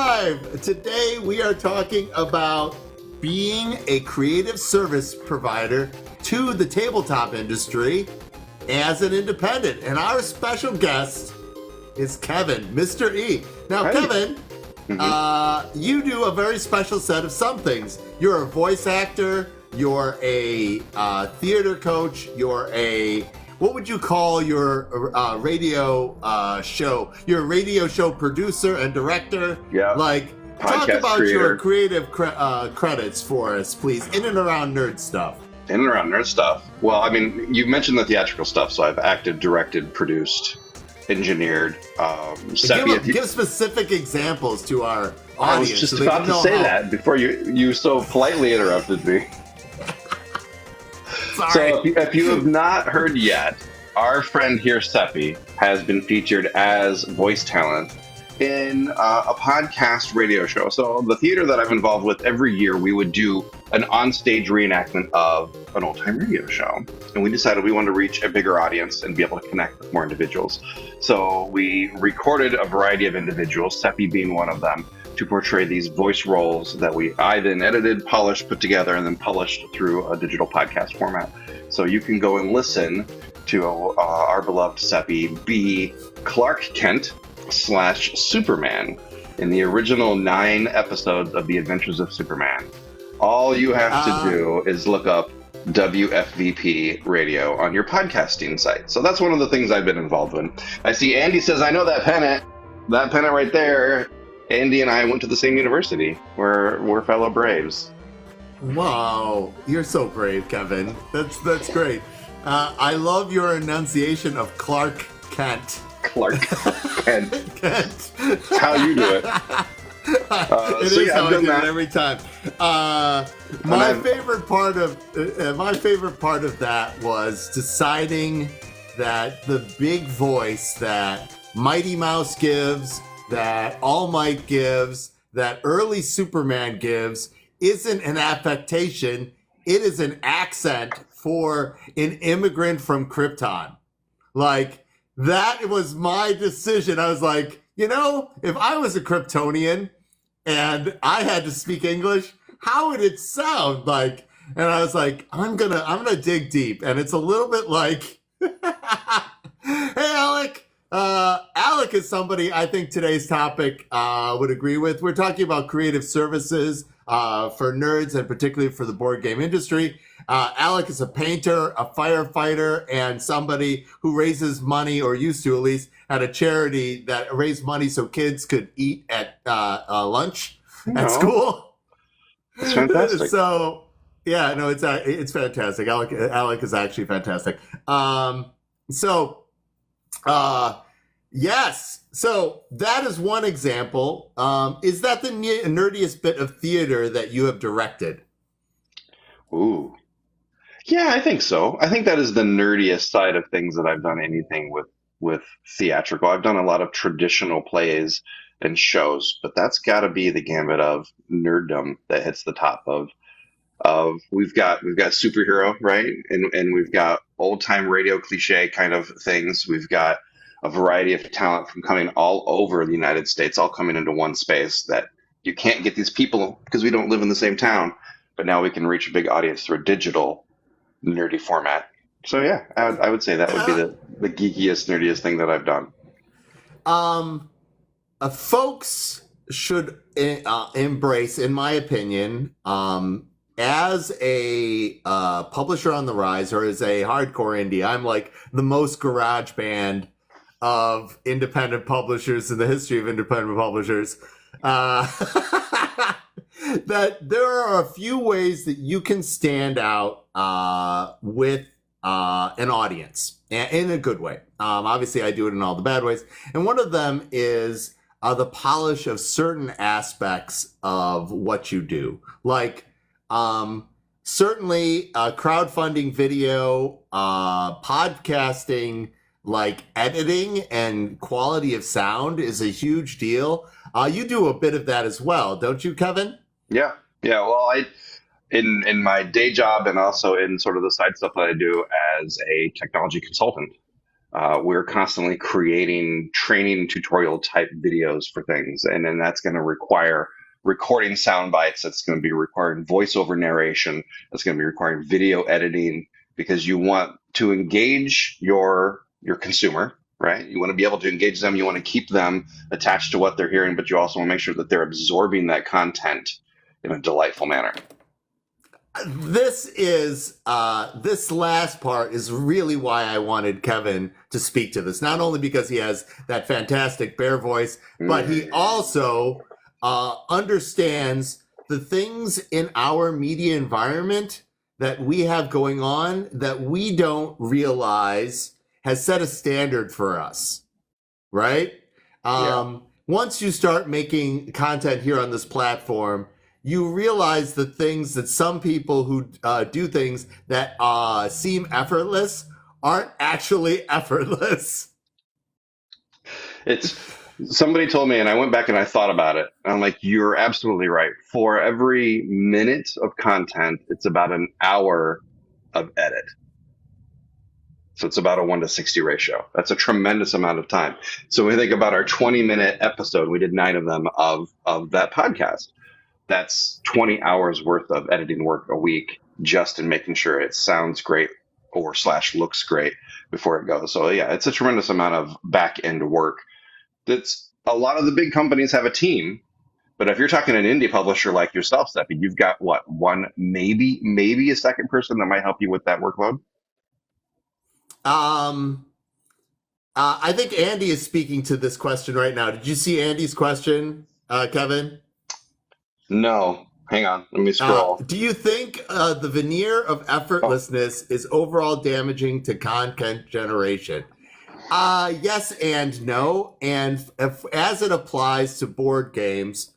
live! Today we are talking about being a creative service provider to the tabletop industry as an independent. And our special guest is Kevin, Mr. E. Now, Hey. Kevin, you do a very special set of some things. You're a voice actor, you're a theater coach, you're a... What would you call your radio show? You're a radio show producer and director. Yeah. Like, talk Podcast about creator. your creative credits for us, please, in and around nerd stuff. In and around nerd stuff. Well, I mean, you mentioned the theatrical stuff, so I've acted, directed, produced, engineered. Seppy, Give specific examples to our I audience. was just so they about can to know say how- that before you so politely interrupted me. Sorry. So if you have not heard yet, our friend here, Seppy, has been featured as voice talent in a podcast radio show. So the theater that I'm involved with, every year we would do an onstage reenactment of an old-time radio show. And we decided we wanted to reach a bigger audience and be able to connect with more individuals. So we recorded a variety of individuals, Seppy being one of them, to portray these voice roles that I then edited, polished, put together, and then published through a digital podcast format. So you can go and listen to our beloved Seppy be Clark Kent / Superman in the original 9 episodes of The Adventures of Superman. All you have to do is look up WFVP radio on your podcasting site. So that's one of the things I've been involved in. I see Andy says, I know that pennant. That pennant right there. Andy and I went to the same university. We're fellow Braves. Wow, you're so brave, Kevin. That's great. I love your enunciation of Clark Kent. Clark Kent. Kent. That's how you do it. It so is yeah, how I've I done do that. it every time. My favorite part of that was deciding that the big voice that Mighty Mouse gives, that All Might gives, that early Superman gives, isn't an affectation. It is an accent for an immigrant from Krypton. Like, that was my decision. I was like, if I was a Kryptonian and I had to speak English, how would it sound like? And I was like, I'm gonna dig deep. And it's a little bit like, hey, Alec. Alec is somebody I think today's topic would agree with. We're talking about creative services for nerds and particularly for the board game industry. Alec is a painter, a firefighter, and somebody who raises money, or used to at least, at a charity that raised money so kids could eat at lunch at school. It's fantastic. So, yeah, no, it's fantastic. Alec is actually fantastic. Yes. So that is one example. Is that the nerdiest bit of theater that you have directed? Ooh. Yeah, I think so. I think that is the nerdiest side of things that I've done anything with theatrical. I've done a lot of traditional plays and shows, but that's got to be the gambit of nerddom that hits the top of we've got superhero, right? And we've got old-time radio cliche kind of things. We've got a variety of talent from coming all over the United States, all coming into one space that you can't get these people because we don't live in the same town. But now we can reach a big audience through a digital nerdy format. So yeah, I would say that would be the geekiest, nerdiest thing that I've done. Folks should embrace, in my opinion, as a publisher on the rise, or as a hardcore indie, I'm like the most garage band of independent publishers in the history of independent publishers. That there are a few ways that you can stand out with an audience, in a good way. Obviously, I do it in all the bad ways. And one of them is the polish of certain aspects of what you do. Like, certainly crowdfunding video, podcasting, like editing and quality of sound is a huge deal. You do a bit of that as well, don't you, Kevin? Yeah. Well, in my day job and also in sort of the side stuff that I do as a technology consultant, we're constantly creating training tutorial type videos for things, and then that's going to require recording sound bites. That's going to be requiring voiceover narration. That's going to be requiring video editing, because you want to engage your consumer, right? You want to be able to engage them. You want to keep them attached to what they're hearing, but you also want to make sure that they're absorbing that content in a delightful manner. This last part is really why I wanted Kevin to speak to this. Not only because he has that fantastic bear voice, but he also understands the things in our media environment that we have going on that we don't realize has set a standard for us, right? Once you start making content here on this platform, you realize the things that some people who do things that seem effortless aren't actually effortless. Somebody told me, and I went back and I thought about it. I'm like, you're absolutely right. For every minute of content, it's about an hour of edit. So it's about a 1:60 ratio. That's a tremendous amount of time. So when we think about our 20-minute episode, we did 9 of them of that podcast. That's 20 hours worth of editing work a week, just in making sure it sounds great or / looks great before it goes. So yeah, it's a tremendous amount of back end work. That's a lot of the big companies have a team, but if you're talking an indie publisher like yourself, Seppy, you've got what, one, maybe a second person that might help you with that workload? I think Andy is speaking to this question right now. Did you see Andy's question, Kevin? No. Hang on. Let me scroll. Do you think the veneer of effortlessness is overall damaging to content generation? Yes and no. And as it applies to board games,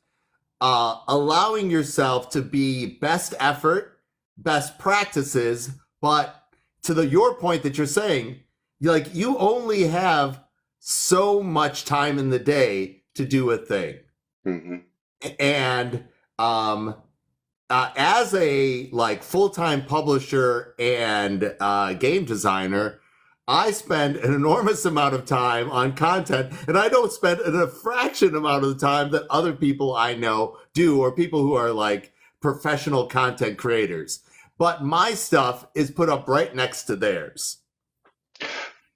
allowing yourself to be best effort, best practices, but to your point that you're saying, you only have so much time in the day to do a thing. Mm-hmm. And as a full-time publisher and game designer, I spend an enormous amount of time on content, and I don't spend a fraction amount of the time that other people I know do, or people who are professional content creators. But my stuff is put up right next to theirs.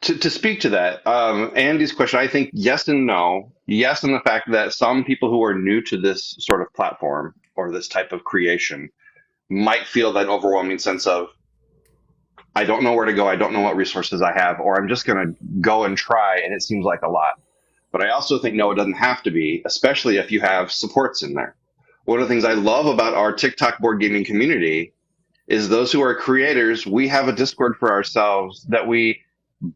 To speak to that, Andy's question, I think yes and no. Yes, in the fact that some people who are new to this sort of platform or this type of creation might feel that overwhelming sense of, I don't know where to go, I don't know what resources I have, or I'm just going to go and try, and it seems like a lot. But I also think, no, it doesn't have to be, especially if you have supports in there. One of the things I love about our TikTok board gaming community is those who are creators, we have a Discord for ourselves that we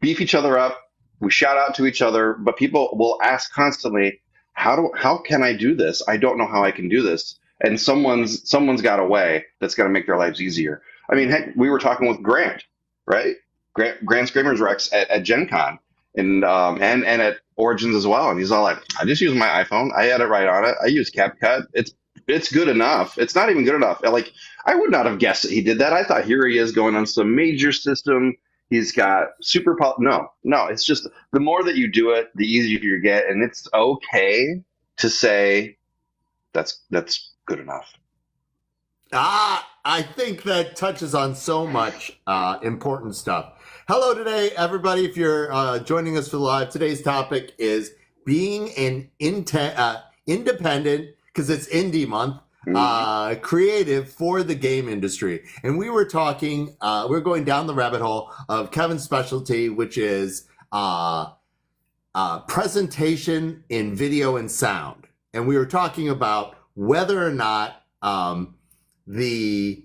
beef each other up, we shout out to each other, but people will ask constantly, how can I do this? I don't know how I can do this. And someone's got a way that's going to make their lives easier. I mean, heck, we were talking with Grant, right? Grant's Gamers Rex at Gen Con and at Origins as well. And he's all like, I just use my iPhone. I edit right on it. I use CapCut. It's good enough. It's not even good enough. I would not have guessed that he did that. I thought here he is going on some major system. He's got no, it's just the more that you do it, the easier you get. And it's okay to say that's good enough. I think that touches on so much important stuff. Hello today, everybody. If you're joining us for live, today's topic is being an independent, because it's Indie Month, creative for the game industry. And we were talking, we're going down the rabbit hole of Kevin's specialty, which is presentation in video and sound. And we were talking about whether or not the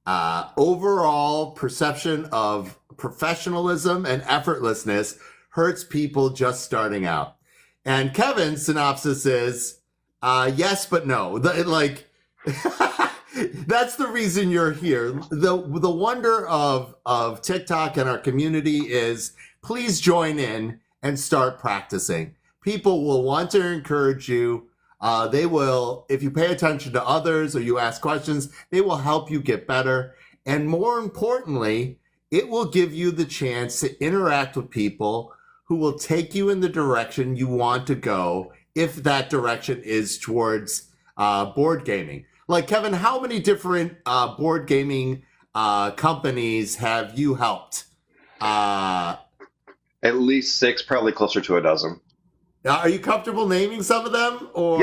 overall perception of professionalism and effortlessness hurts people just starting out. And Kevin's synopsis is, yes, but no. That's the reason you're here. The wonder of TikTok and our community is, please join in and start practicing. People will want to encourage you. They will, if you pay attention to others or you ask questions, they will help you get better. And more importantly, it will give you the chance to interact with people who will take you in the direction you want to go if that direction is towards board gaming. Like, Kevin, how many different board gaming companies have you helped? At least 6, probably closer to a dozen. Are you comfortable naming some of them? Or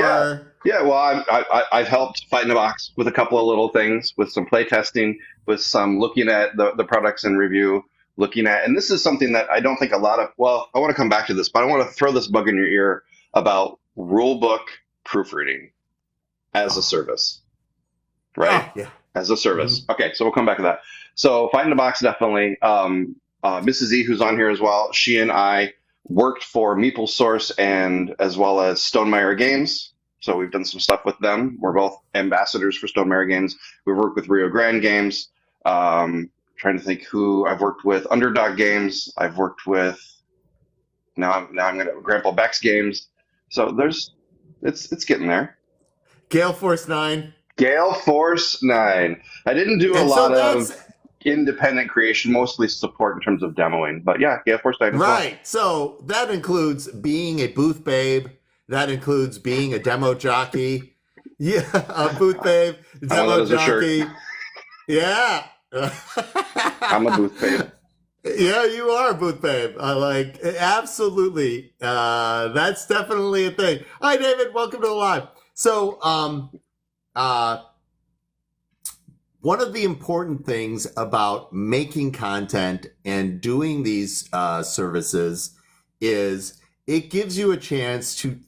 Yeah. Well, I've helped Fight in a Box with a couple of little things, with some play testing, with some looking at the products and review, and this is something that I don't think a lot of. Well, I want to come back to this, but I want to throw this bug in your ear about rulebook proofreading as a service, right? Yeah. As a service. Mm-hmm. Okay, so we'll come back to that. So Fight in a Box, definitely. Mrs. E, who's on here as well, she and I worked for Meeple Source and as well as Stonemaier Games. So we've done some stuff with them. We're both ambassadors for Stonemaier Games. We've worked with Rio Grande Games. Trying to think who I've worked with. Underdog Games. I've worked with. Now I'm going to Grandpa Beck's Games. So it's getting there. Gale Force 9. Gale Force 9. I didn't do a lot of independent creation, mostly support in terms of demoing. But yeah, Gale Force 9 as well. Right. So that includes being a booth babe. That includes being a demo jockey. Yeah, a booth babe, demo jockey. Yeah. I'm a booth babe. Yeah, you are a booth babe. Absolutely. That's definitely a thing. Hi, David. Welcome to the live. So, one of the important things about making content and doing these services is it gives you a chance to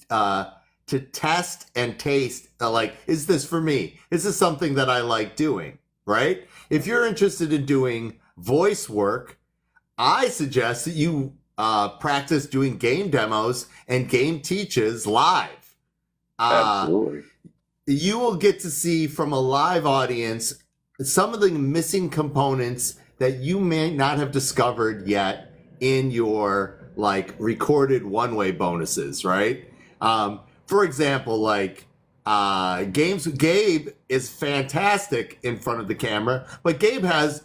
test and taste. Is this for me? Is this something that I like doing? Right? If you're interested in doing voice work, I suggest that you practice doing game demos and game teaches live. Absolutely. You will get to see from a live audience some of the missing components that you may not have discovered yet in your recorded one-way bonuses, right? For example, Gabe is fantastic in front of the camera, but Gabe has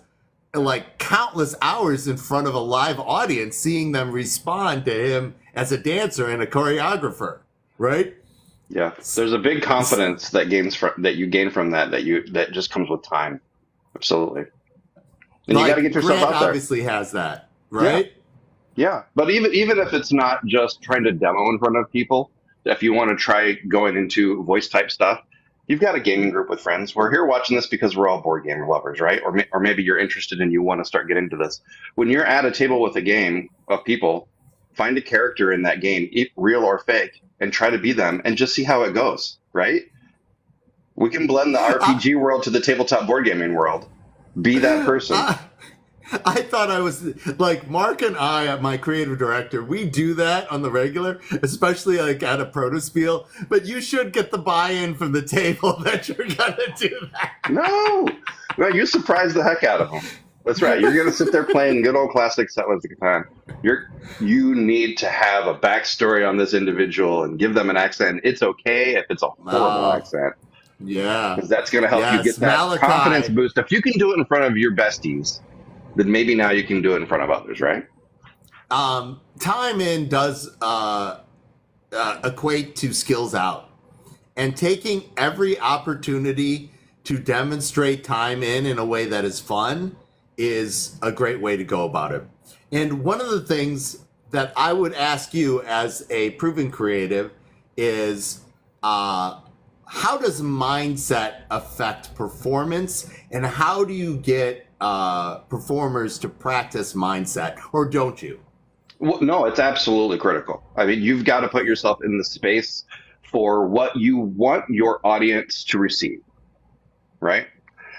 countless hours in front of a live audience, seeing them respond to him as a dancer and a choreographer, right? Yeah, there's a big confidence that you gain from that just comes with time. Absolutely, and you got to get yourself Grant out there. Obviously has that, right? Yeah, but even if it's not just trying to demo in front of people, if you want to try going into voice type stuff, you've got a gaming group with friends. We're here watching this because we're all board game lovers, right? Or maybe you're interested and you want to start getting into this. When you're at a table with a game of people, find a character in that game, real or fake, and try to be them and just see how it goes, right? We can blend the RPG world to the tabletop board gaming world. Be that person. I thought I was Mark and I, my creative director, we do that on the regular, especially at a protospiel, but you should get the buy-in from the table that you're going to do that. No, you surprise the heck out of them. That's right. You're going to sit there playing good old classic Settlers of Catan. You need to have a backstory on this individual and give them an accent. It's okay if it's a horrible accent. Yeah. Because that's going to help you get that confidence boost. If you can do it in front of your besties, then maybe now you can do it in front of others, right? Time in does equate to skills out. And taking every opportunity to demonstrate time in a way that is fun is a great way to go about it. And one of the things that I would ask you as a proven creative is how does mindset affect performance, and how do you get performers to practice mindset, or don't you? Well, no, it's absolutely critical. I mean, you've got to put yourself in the space for what you want your audience to receive, right?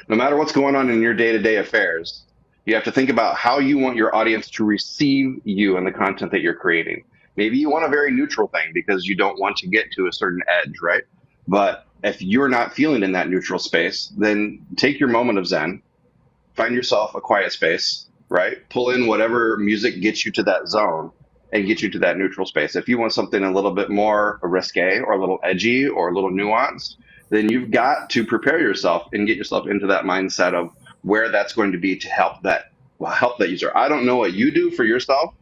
No matter what's going on in your day-to-day affairs, you have to think about how you want your audience to receive you and the content that you're creating. Maybe you want a very neutral thing because you don't want to get to a certain edge, right? But if you're not feeling in that neutral space, then take your moment of Zen, find yourself a quiet space, right? Pull in whatever music gets you to that zone and get you to that neutral space. If you want something a little bit more risque or a little edgy or a little nuanced, then you've got to prepare yourself and get yourself into that mindset of where that's going to be to help that user. I don't know what you do for yourself,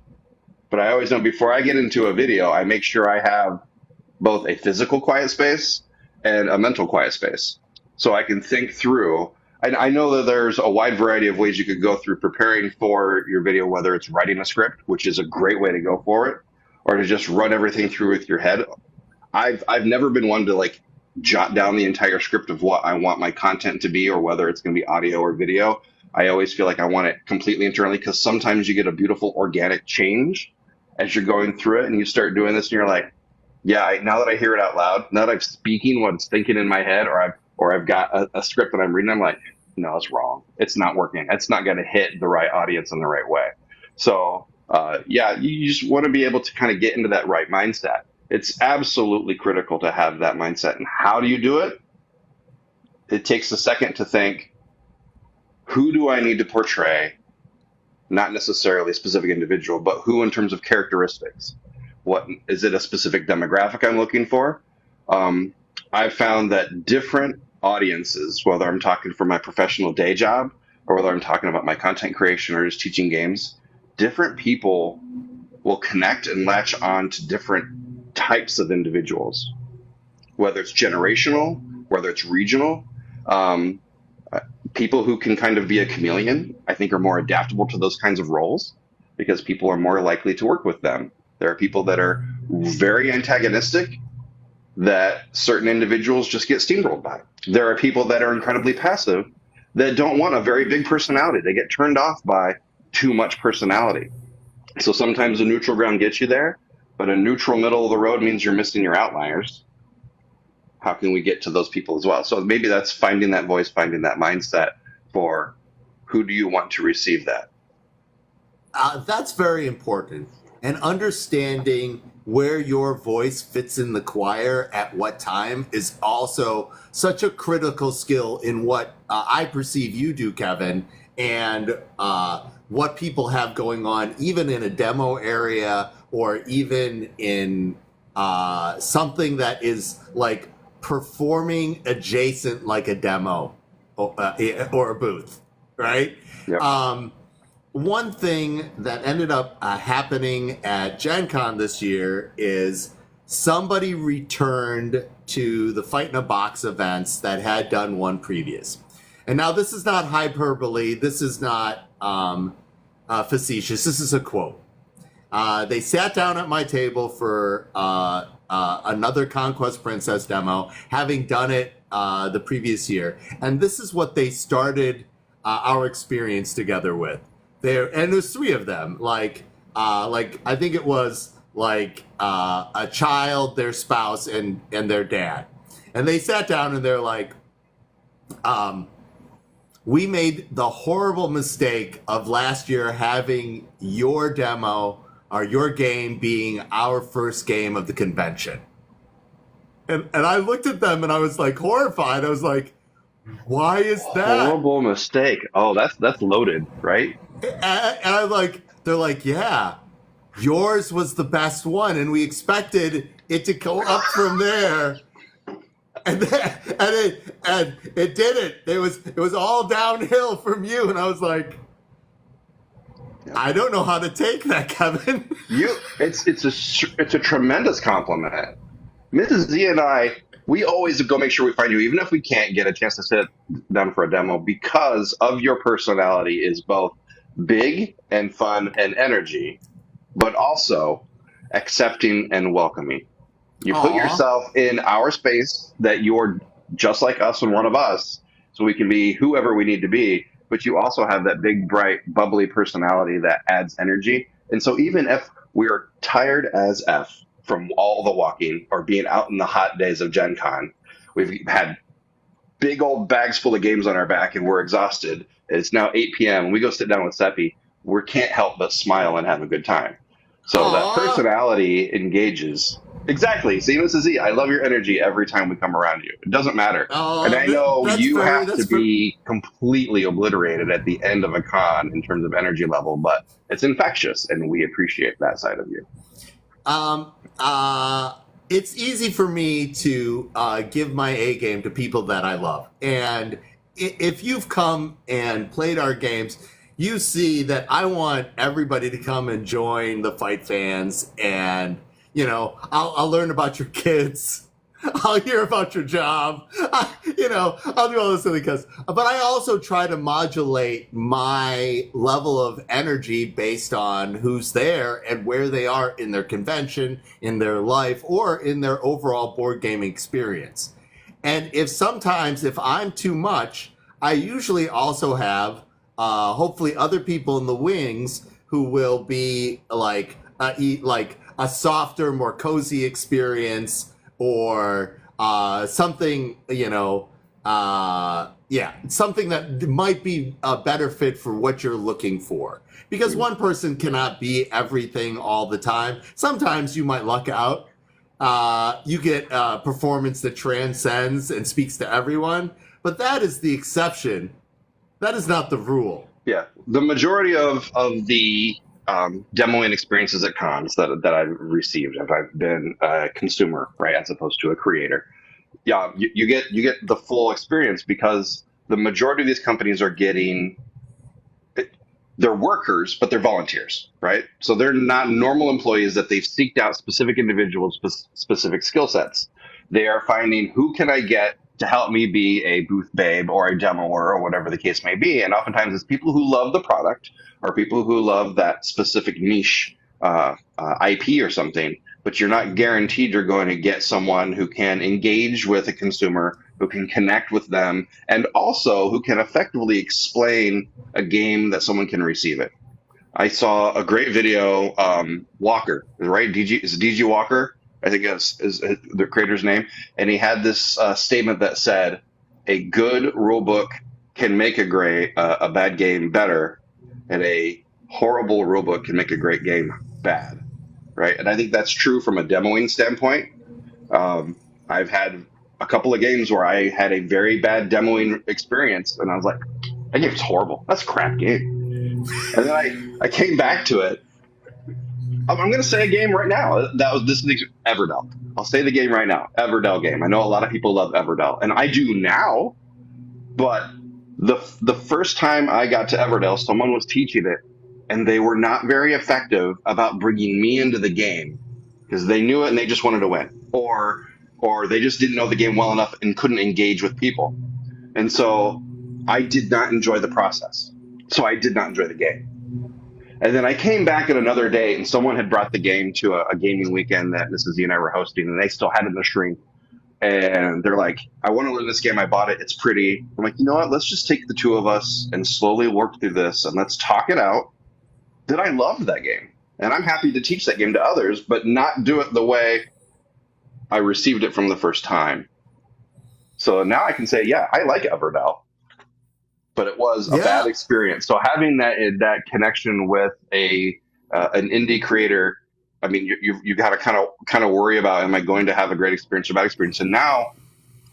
But I always know before I get into a video, I make sure I have both a physical quiet space and a mental quiet space. So I can think through. And I know that there's a wide variety of ways you could go through preparing for your video, whether it's writing a script, which is a great way to go for it, or to just run everything through with your head. I've never been one to like jot down the entire script of what I want my content to be, or whether it's going to be audio or video. I always feel like I want it completely internally, because sometimes you get a beautiful organic change as you're going through it, and you start doing this and you're like, yeah, now that I hear it out loud, now that I'm speaking what's thinking in my head, or I've got a script that I'm reading, I'm like, no, it's wrong. It's not working. It's not going to hit the right audience in the right way. So yeah, you just want to be able to kind of get into that right mindset. It's absolutely critical to have that mindset. And how do you do it? It takes a second to think, who do I need to portray? Not necessarily a specific individual, but who in terms of characteristics. What is it, a specific demographic I'm looking for? I've found that different audiences, whether I'm talking for my professional day job or whether I'm talking about my content creation or just teaching games, different people will connect and latch on to different types of individuals, whether it's generational, whether it's regional. People who can kind of be a chameleon, I think, are more adaptable to those kinds of roles because people are more likely to work with them. There are people that are very antagonistic that certain individuals just get steamrolled by. There are people that are incredibly passive that don't want a very big personality. They get turned off by too much personality. So sometimes a neutral ground gets you there, but a neutral middle of the road means you're missing your outliers. How can we get to those people as well? So maybe that's finding that voice, finding that mindset for who do you want to receive that? That's very important. And understanding where your voice fits in the choir at what time is also such a critical skill in what I perceive you do, Kevin, and what people have going on, even in a demo area or even in something that is like performing adjacent like a demo or a booth, right? Yep. One thing that ended up happening at Gen Con this year is somebody returned to the Fight in a Box events that had done one previous. And now this is not hyperbole. This is not facetious. This is a quote. They sat down at my table for another Conquest Princess demo, having done it the previous year. And this is what they started our experience together with. And there's three of them. Like I think it was like a child, their spouse, and their dad. And they sat down and they're like, we made the horrible mistake of last year having your demo or your game being our first game of the convention. And I looked at them and I was like horrified. I was like, why is that? Horrible mistake. Oh, that's loaded, right? And I'm like, they're like, yeah, yours was the best one, and we expected it to go up from there, and it didn't. It was all downhill from you, and I was like, I don't know how to take that, Kevin. It's a tremendous compliment. Mrs. Z and I, we always go make sure we find you, even if we can't get a chance to sit down for a demo, because of your personality is both big and fun and energy, but also accepting and welcoming. You put yourself in our space that you're just like us and one of us, so we can be whoever we need to be, but you also have that big, bright, bubbly personality that adds energy. And so even if we're tired as F from all the walking or being out in the hot days of Gen Con, we've had big old bags full of games on our back and we're exhausted. It's now 8 p.m. We go sit down with Seppy. We can't help but smile and have a good time. So that personality engages. Exactly. See, Mrs. Z, I love your energy every time we come around you. It doesn't matter. And I know you have to be completely obliterated at the end of a con in terms of energy level, but it's infectious, and we appreciate that side of you. It's easy for me to give my A game to people that I love. And if you've come and played our games, you see that I want everybody to come and join the Fight Fans, and I'll learn about your kids. I'll hear about your job. I'll do all this silly because. But I also try to modulate my level of energy based on who's there and where they are in their convention, in their life, or in their overall board gaming experience. And if I'm too much, I usually also have hopefully other people in the wings who will be like a softer, more cozy experience. Or something, something that might be a better fit for what you're looking for. Because one person cannot be everything all the time. Sometimes you might luck out. You get a performance that transcends and speaks to everyone. But that is the exception. That is not the rule. Yeah. The majority of the demoing experiences at cons that I've received, if I've been a consumer, right, as opposed to a creator, you get the full experience, because the majority of these companies are getting, they're workers, but they're volunteers, right? So they're not normal employees that they've seeked out specific individuals, specific skill sets. They are finding, who can I get to help me be a booth babe or a demoer or whatever the case may be. And oftentimes it's people who love the product or people who love that specific niche IP or something, but you're not guaranteed you're going to get someone who can engage with a consumer, who can connect with them, and also who can effectively explain a game that someone can receive it. I saw a great video, Walker, right? Is it DG Walker? I think is the creator's name. And he had this statement that said, a good rule book can make a bad game better, and a horrible rule book can make a great game bad, right? And I think that's true from a demoing standpoint. I've had a couple of games where I had a very bad demoing experience, and I was like, that game's horrible. That's a crap game. And then I came back to it. I'm going to say a game right now. This is Everdell. I'll say the game right now. Everdell game. I know a lot of people love Everdell, and I do now. But the first time I got to Everdell, someone was teaching it, and they were not very effective about bringing me into the game because they knew it and they just wanted to win, or they just didn't know the game well enough and couldn't engage with people. And so I did not enjoy the process. So I did not enjoy the game. And then I came back at another day, and someone had brought the game to a gaming weekend that Mrs. Z and I were hosting, and they still had it in the stream. And they're like, I want to learn this game. I bought it. It's pretty. I'm like, you know what? Let's just take the two of us and slowly work through this, and let's talk it out. That I loved that game. And I'm happy to teach that game to others, but not do it the way I received it from the first time. So now I can say, yeah, I like Everdell. But it was a bad experience. So having that connection with an indie creator, I mean, you got to kind of worry about, am I going to have a great experience or bad experience? And now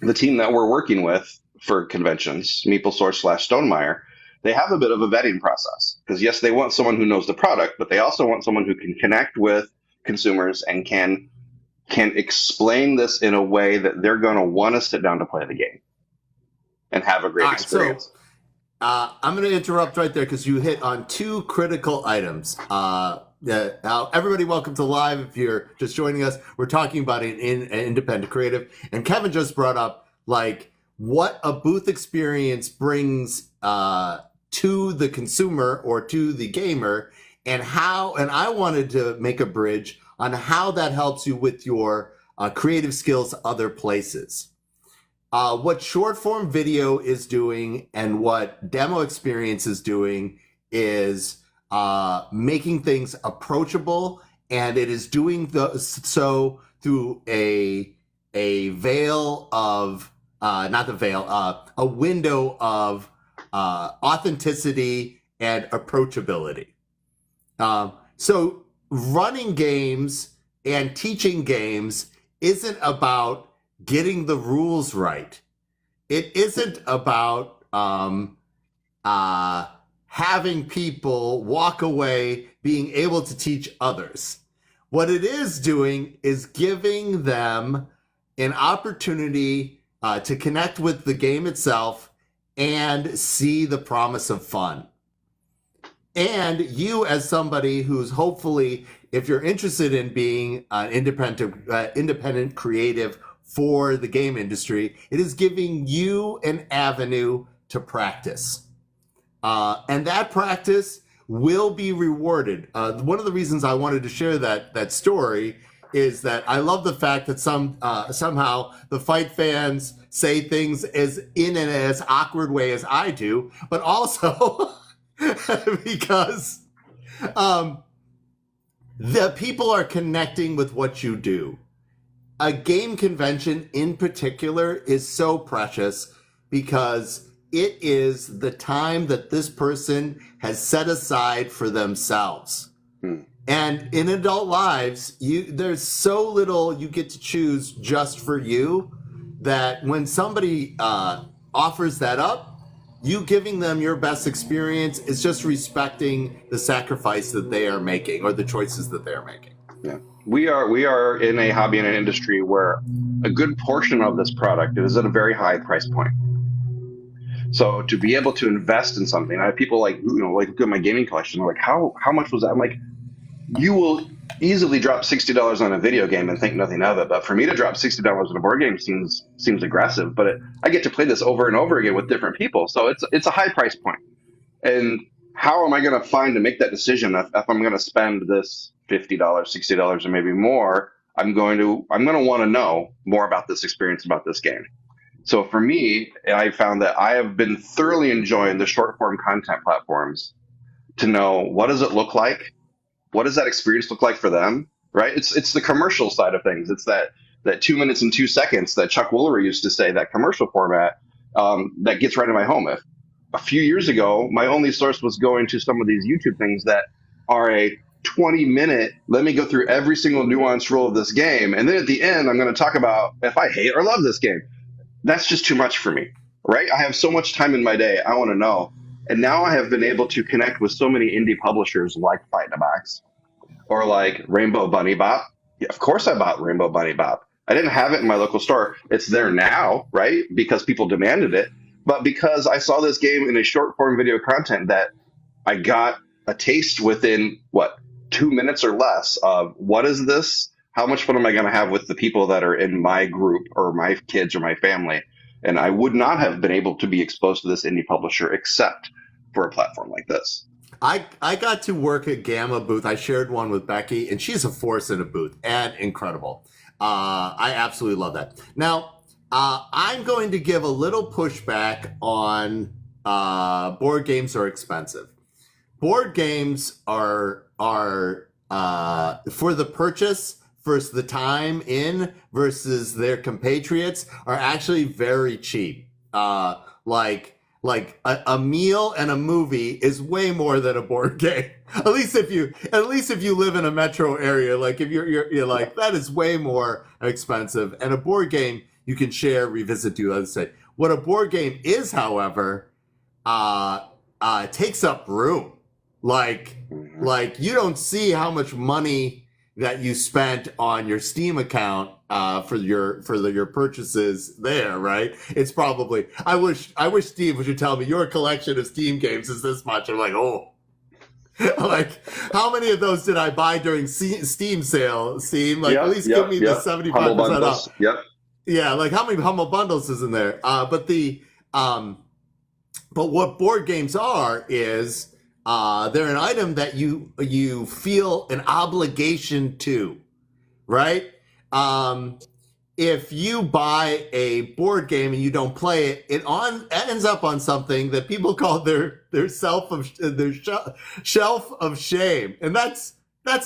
the team that we're working with for conventions, MeepleSource/Stonemeyer, they have a bit of a vetting process, because yes, they want someone who knows the product, but they also want someone who can connect with consumers and can explain this in a way that they're going to want to sit down to play the game and have a great experience. So I'm going to interrupt right there because you hit on two critical items. Now, everybody, welcome to Live. If you're just joining us, we're talking about an independent creative. And Kevin just brought up, like, what a booth experience brings to the consumer or to the gamer, and I wanted to make a bridge on how that helps you with your creative skills other places. What short form video is doing and what demo experience is doing is making things approachable, and it is doing so through a veil of a window of authenticity and approachability. So running games and teaching games isn't about getting the rules right. It isn't about having people walk away being able to teach others. What it is doing is giving them an opportunity to connect with the game itself and see the promise of fun. And you, as somebody who's hopefully, if you're interested in being an independent creative for the game industry, it is giving you an avenue to practice. And that practice will be rewarded. One of the reasons I wanted to share that story is that I love the fact that somehow the fight fans say things in an as awkward way as I do, but also because the people are connecting with what you do. A game convention in particular is so precious because it is the time that this person has set aside for themselves. And in adult lives, there's so little you get to choose just for you that when somebody offers that up, you giving them your best experience is just respecting the sacrifice that they are making or the choices that they are making. Yeah. We are in a hobby and an industry where a good portion of this product is at a very high price point. So to be able to invest in something, I have people like look at my gaming collection, like how much was that? I'm like, you will easily drop $60 on a video game and think nothing of it. But for me to drop $60 on a board game seems aggressive. But I get to play this over and over again with different people, so it's a high price point. And how am I going to find to make that decision if I'm going to spend this $50, $60, or maybe more? I'm going to want to know more about this experience, about this game. So for me, I found that I have been thoroughly enjoying the short form content platforms to know what does it look like. What does that experience look like for them, right? It's the commercial side of things. It's that 2 minutes and 2 seconds that Chuck Woolery used to say, that commercial format that gets right in my home. If a few years ago, my only source was going to some of these YouTube things that are a 20-minute, let me go through every single nuanced rule of this game. And then at the end, I'm going to talk about if I hate or love this game. That's just too much for me, right? I have so much time in my day. I want to know. And now I have been able to connect with so many indie publishers like Fight in a Box or like Rainbow Bunny Bop. Yeah, of course I bought Rainbow Bunny Bop. I didn't have it in my local store. It's there now, right? Because people demanded it. But because I saw this game in a short form video content that I got a taste within, 2 minutes or less of what is this? How much fun am I going to have with the people that are in my group or my kids or my family? And I would not have been able to be exposed to this indie publisher except for a platform like this. I got to work at Gamma booth. I shared one with Becky, and she's a force in a booth and incredible. I absolutely love that. Now, I'm going to give a little pushback on board games are expensive. Board games are for the purchase versus the time in versus their compatriots are actually very cheap. Like a meal and a movie is way more than a board game. At least if you live in a metro area, like if you're like, that is way more expensive. And a board game you can share, revisit, do other stuff. What a board game is, however, takes up room. Like you don't see how much money that you spent on your Steam account for your purchases there, right? It's probably I wish Steve would tell me your collection of Steam games is this much. I'm like, oh, like how many of those did I buy during Steam sale? Steam, like at least give me the 75% off. Yep. Yeah, like how many Humble Bundles is in there? But what board games are is they're an item that you feel an obligation to, right? If you buy a board game and you don't play it, it ends up on something that people call their shelf of shame, and that's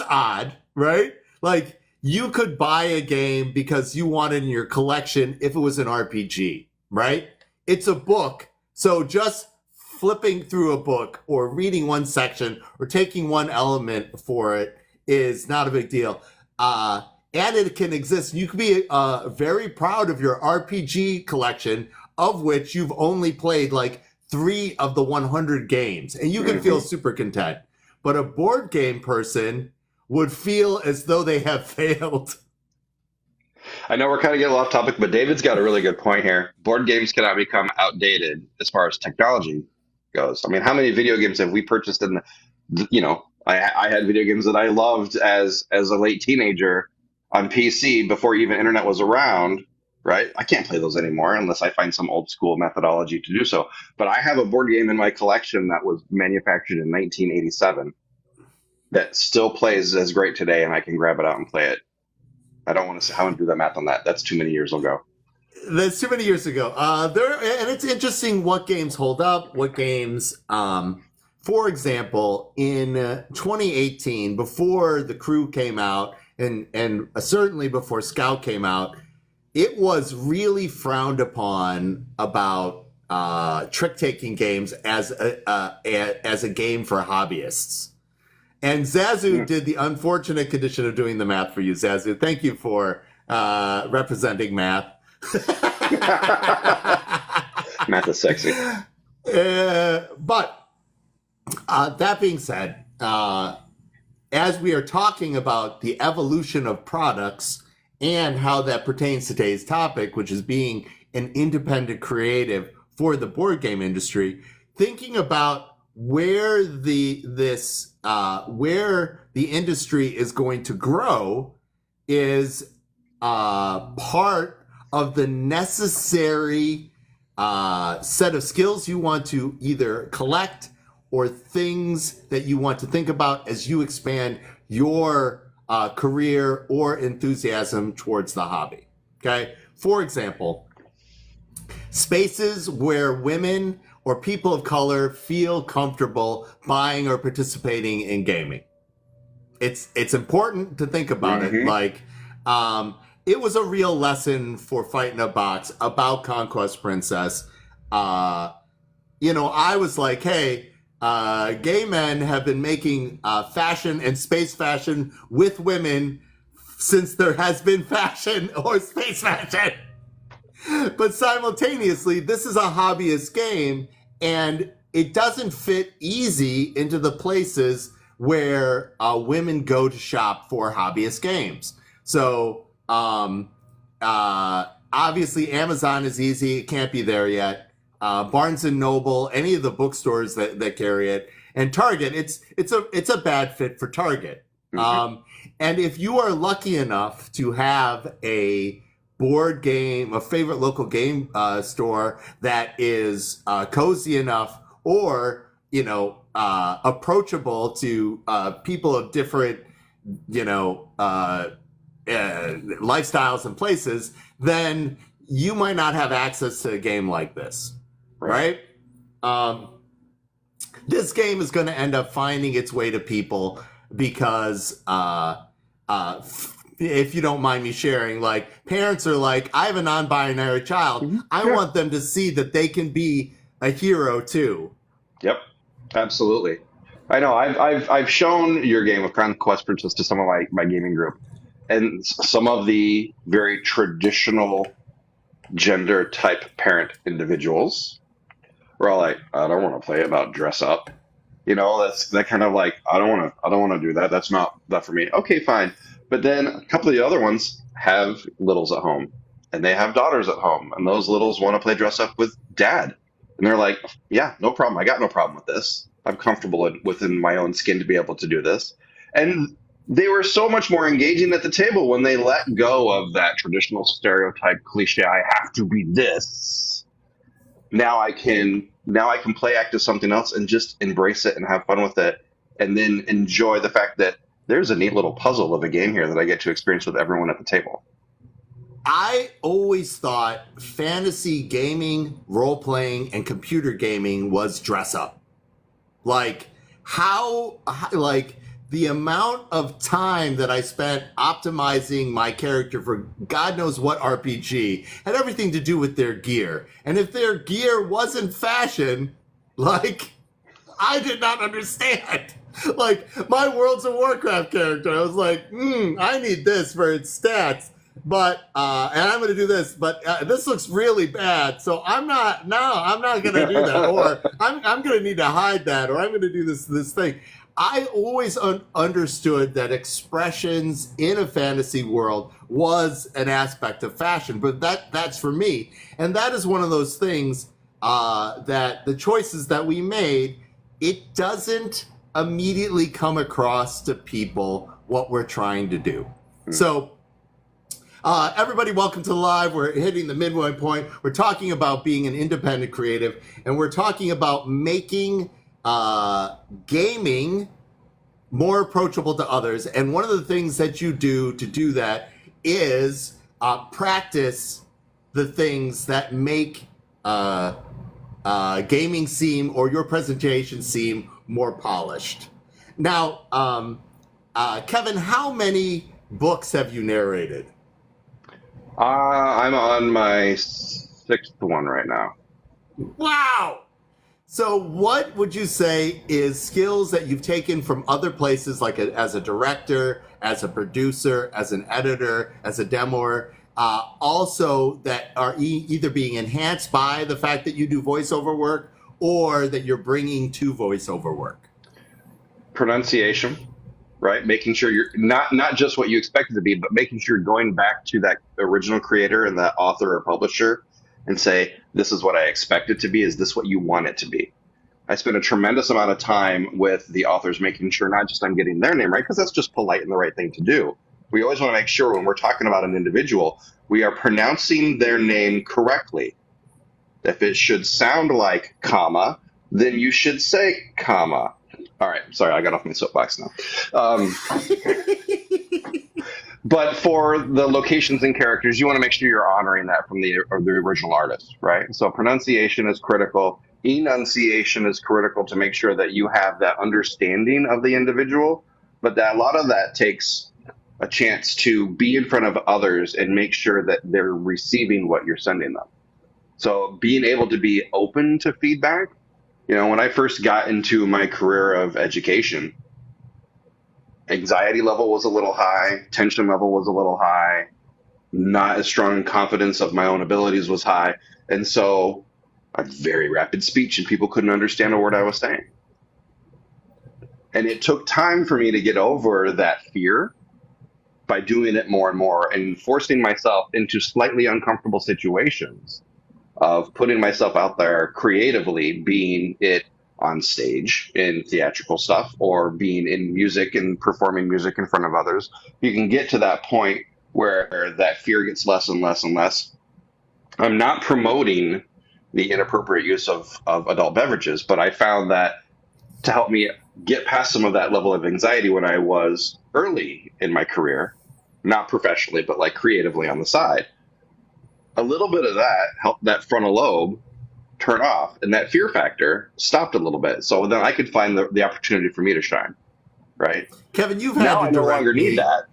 odd, right? Like you could buy a game because you want it in your collection if it was an RPG, right? It's a book, so just flipping through a book or reading one section or taking one element for it is not a big deal. And it can exist. You can be very proud of your RPG collection, of which you've only played like 3 of the 100 games, and you can feel super content. But a board game person would feel as though they have failed. I know we're kind of getting off topic, but David's got a really good point here. Board games cannot become outdated as far as technology goes. I mean, how many video games have we purchased in You know, I had video games that I loved as a late teenager on PC before even internet was around, right? I can't play those anymore unless I find some old school methodology to do so. But I have a board game in my collection that was manufactured in 1987 that still plays as great today, and I can grab it out and play it. I don't want to say, I want to do the math on that. That's too many years ago. That's too many years ago. And it's interesting what games hold up, what games. For example, in 2018, before The Crew came out, and certainly before Scout came out, it was really frowned upon about trick-taking games as a game for hobbyists. And Zazu did the unfortunate condition of doing the math for you, Zazu. Thank you for representing math. Math is sexy. But that being said, as we are talking about the evolution of products and how that pertains to today's topic, which is being an independent creative for the board game industry, thinking about where the industry is going to grow is part of the necessary set of skills you want to either collect or things that you want to think about as you expand your career or enthusiasm towards the hobby. Okay. For example, spaces where women or people of color feel comfortable buying or participating in gaming. It's important to think about it. Like, it was a real lesson for Fight in a Box about Conquest Princess. You know, I was like, hey, gay men have been making fashion and space fashion with women since there has been fashion or space fashion. But simultaneously, this is a hobbyist game, and it doesn't fit easy into the places where women go to shop for hobbyist games. So obviously Amazon is easy. It can't be there yet. Barnes and Noble, any of the bookstores that carry it, and Target, it's a bad fit for Target. And if you are lucky enough to have a board game, a favorite local game store that is cozy enough or, you know, approachable to people of different, you know, lifestyles and places, then you might not have access to a game like this, right? This game is going to end up finding its way to people because if you don't mind me sharing, like, parents are like, I have a non-binary child. I want them to see that they can be a hero too. Yep, absolutely. I know. I've shown your game of Conquest Princess to some of my gaming group, and some of the very traditional gender type parent individuals were all like, I don't want to play about dress up. You know, that kind of like, I don't want to do that. That's not that for me. Okay, fine. But then a couple of the other ones have littles at home, and they have daughters at home, and those littles want to play dress up with dad. And they're like, yeah, no problem. I got no problem with this. I'm comfortable within my own skin to be able to do this. And they were so much more engaging at the table when they let go of that traditional stereotype cliche, I have to be this. Now I can play act as something else and just embrace it and have fun with it, and then enjoy the fact that there's a neat little puzzle of a game here that I get to experience with everyone at the table. I always thought fantasy gaming, role-playing, and computer gaming was dress up. Like, like the amount of time that I spent optimizing my character for God knows what RPG had everything to do with their gear. And if their gear wasn't fashion, like, I did not understand. Like, my Worlds of Warcraft character, I was like, I need this for its stats, but and I'm going to do this, but this looks really bad, so I'm not going to do that, or I'm going to need to hide that, or I'm going to do this thing. I always understood that expressions in a fantasy world was an aspect of fashion, but that's for me, and that is one of those things that the choices that we made, it doesn't immediately come across to people what we're trying to do. So everybody, welcome to the live. We're hitting the midway point. We're talking about being an independent creative, and we're talking about making gaming more approachable to others. And one of the things that you do to do that is practice the things that make gaming seem, or your presentation seem, more polished. Now, Kevin, how many books have you narrated? I'm on my 6th one right now. Wow! So what would you say is skills that you've taken from other places, like as a director, as a producer, as an editor, as a demoer, also that are either being enhanced by the fact that you do voiceover work or that you're bringing to voiceover work? Pronunciation, right? Making sure you're not just what you expect it to be, but making sure you're going back to that original creator and that author or publisher and say, this is what I expect it to be. Is this what you want it to be? I spend a tremendous amount of time with the authors making sure not just I'm getting their name right, because that's just polite and the right thing to do. We always want to make sure when we're talking about an individual, we are pronouncing their name correctly. If it should sound like comma, then you should say comma. All right, sorry, I got off my soapbox now. But for the locations and characters, you want to make sure you're honoring that from the original artist, right? So pronunciation is critical. Enunciation is critical to make sure that you have that understanding of the individual. But a lot of that takes a chance to be in front of others and make sure that they're receiving what you're sending them. So being able to be open to feedback. You know, when I first got into my career of education, anxiety level was a little high, tension level was a little high, not as strong confidence of my own abilities was high. And so I had very rapid speech and people couldn't understand a word I was saying. And it took time for me to get over that fear by doing it more and more and forcing myself into slightly uncomfortable situations of putting myself out there creatively, being it on stage in theatrical stuff or being in music and performing music in front of others. You can get to that point where that fear gets less and less and less. I'm not promoting the inappropriate use of adult beverages, but I found that to help me get past some of that level of anxiety when I was early in my career, not professionally, but like creatively on the side, a little bit of that helped that frontal lobe turn off, and that fear factor stopped a little bit. So then I could find the opportunity for me to shine, right? Kevin, you've had now to I no direct longer need me. that.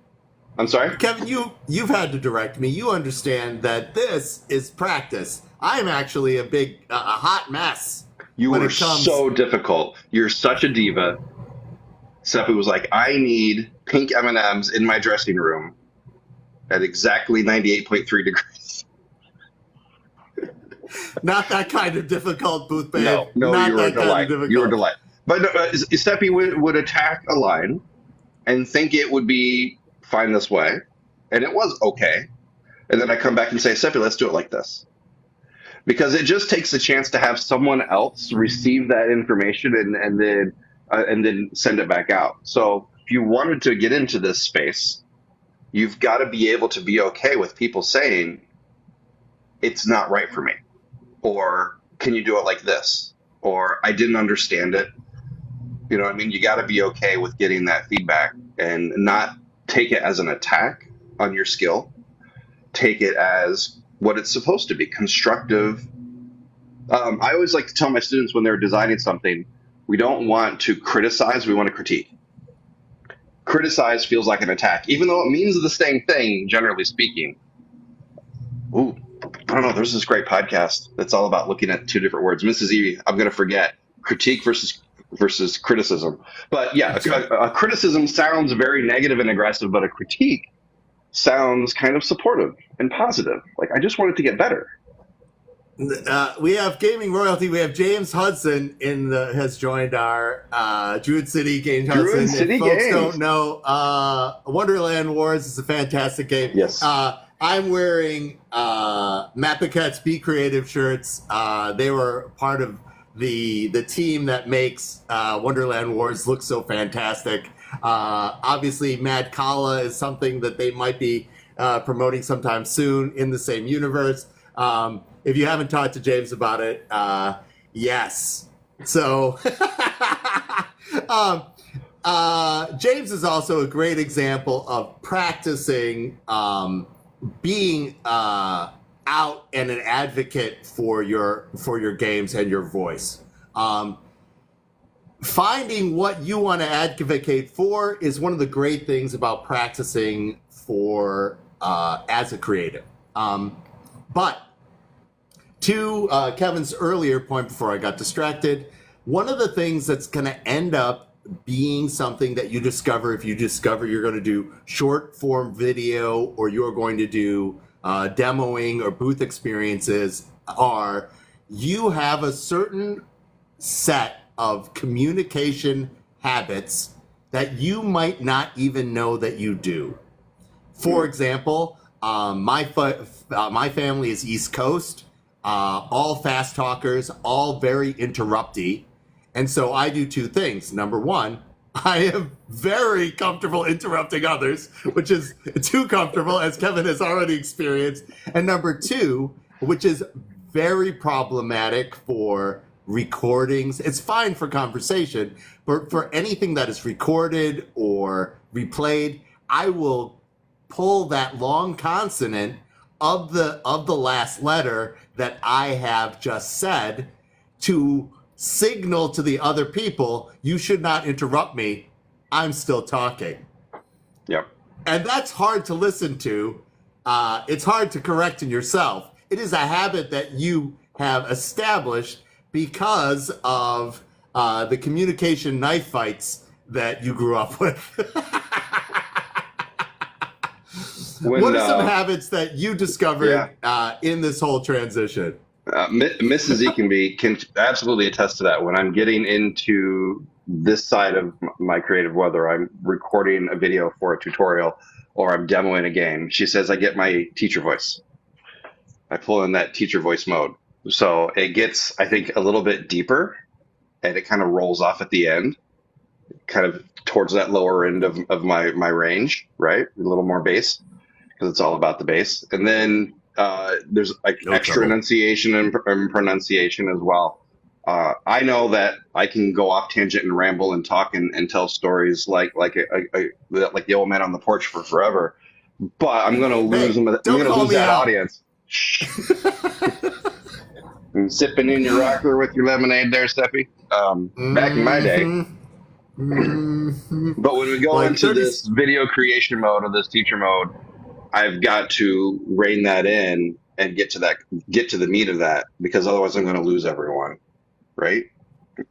I'm sorry? Kevin, you've had to direct me. You understand that this is practice. I'm actually a hot mess. You were so difficult. You're such a diva. Seppy was like, I need pink M&Ms in my dressing room at exactly 98.3 degrees. Not that kind of difficult, Booth Babe. No, Not you were a delight. You were a delight. But Seppy would attack a line and think it would be fine this way, and it was okay. And then I come back and say, Seppy, let's do it like this. Because it just takes a chance to have someone else receive that information and then send it back out. So if you wanted to get into this space, you've got to be able to be okay with people saying, it's not right for me. Or can you do it like this? Or I didn't understand it. You know what I mean? You got to be okay with getting that feedback and not take it as an attack on your skill. Take it as what it's supposed to be, constructive. I always like to tell my students when they're designing something, we don't want to criticize, we want to critique. Criticize feels like an attack, even though it means the same thing, generally speaking. Ooh, I don't know, there's this great podcast that's all about looking at two different words. Mrs. E, I'm going to forget, critique versus criticism. But yeah, a criticism sounds very negative and aggressive, but a critique sounds kind of supportive and positive. Like, I just want it to get better. We have gaming royalty. We have James Hudson has joined our Druid City Games. Druid City if folks Games. don't know, Wonderland Wars is a fantastic game. Yes. I'm wearing Mapiket's Be Creative shirts. They were part of the team that makes Wonderland Wars look so fantastic. Obviously, Mad Kala is something that they might be promoting sometime soon in the same universe. If you haven't talked to James about it, yes. So James is also a great example of practicing being out and an advocate for your games and your voice. Finding what you want to advocate for is one of the great things about practicing for as a creative. But to Kevin's earlier point before I got distracted, one of the things that's going to end up being something that you discover if you discover you're going to do short form video or you're going to do demoing or booth experiences are you have a certain set of communication habits that you might not even know that you do. For example, my family is East Coast, all fast talkers, all very interrupty. And so I do two things. Number one, I am very comfortable interrupting others, which is too comfortable, as Kevin has already experienced. And number two, which is very problematic for recordings. It's fine for conversation, but for anything that is recorded or replayed, I will pull that long consonant of the last letter that I have just said to signal to the other people, you should not interrupt me. I'm still talking. Yep. And that's hard to listen to. It's hard to correct in yourself. It is a habit that you have established because of the communication knife fights that you grew up with. What are some habits that you discovered in this whole transition? Mrs. Ekenby can absolutely attest to that. When I'm getting into this side of my creative, whether I'm recording a video for a tutorial or I'm demoing a game, she says I get my teacher voice. I pull in that teacher voice mode. So it gets, I think, a little bit deeper and it kind of rolls off at the end, kind of towards that lower end of my range, right? A little more bass because it's all about the bass. And then there's like extra enunciation and pronunciation as well. I know that I can go off tangent and ramble and talk and tell stories like the old man on the porch for forever, but I'm going to lose them. I'm going to lose that audience. And sipping in your rocker with your lemonade there, Seppy. Back in my day. But when we go into this video creation mode or this teacher mode, I've got to rein that in and get to the meat of that, because otherwise I'm going to lose everyone, right? The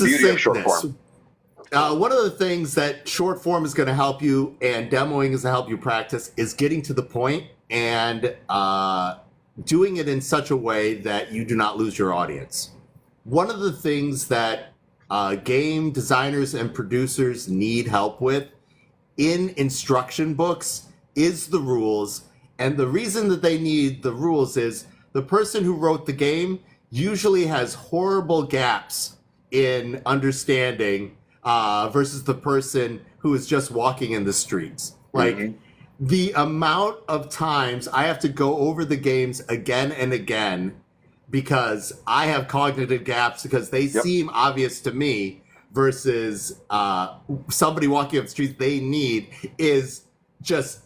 beauty of short form. One of the things that short form is going to help you and demoing is to help you practice is getting to the point and doing it in such a way that you do not lose your audience. One of the things that game designers and producers need help with in instruction books is the rules. And the reason that they need the rules is the person who wrote the game usually has horrible gaps in understanding versus the person who is just walking in the streets. Like the amount of times I have to go over the games again and again because I have cognitive gaps because they seem obvious to me versus somebody walking up the street they need is just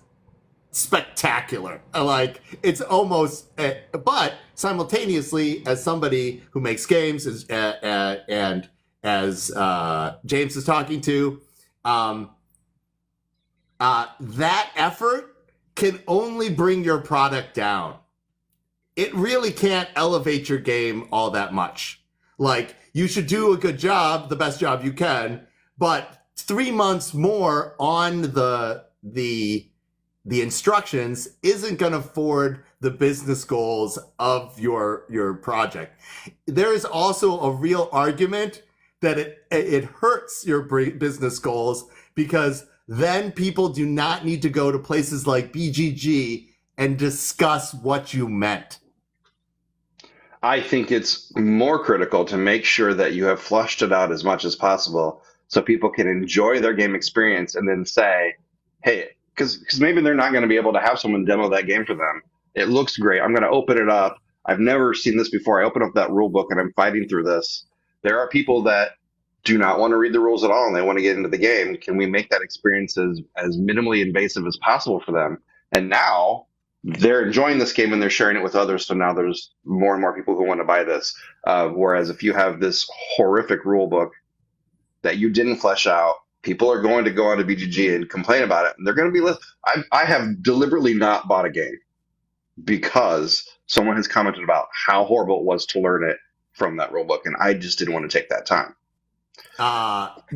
spectacular. Like it's almost, but simultaneously, as somebody who makes games and as James is talking to, that effort can only bring your product down. It really can't elevate your game all that much. Like, you should do a good job, the best job you can, but 3 months more on the instructions isn't going to forward the business goals of your project. There is also a real argument that it hurts your business goals because then people do not need to go to places like BGG and discuss what you meant. I think it's more critical to make sure that you have flushed it out as much as possible so people can enjoy their game experience and then say, hey, because maybe they're not going to be able to have someone demo that game for them. It looks great. I'm going to open it up. I've never seen this before. I open up that rule book and I'm fighting through this. There are people that do not want to read the rules at all and they want to get into the game. Can we make that experience as minimally invasive as possible for them? And now they're enjoying this game and they're sharing it with others. So now there's more and more people who want to buy this. Whereas if you have this horrific rule book that you didn't flesh out, people are going to go onto BGG and complain about it. And they're going to be I have deliberately not bought a game because someone has commented about how horrible it was to learn it from that rule book. And I just didn't want to take that time.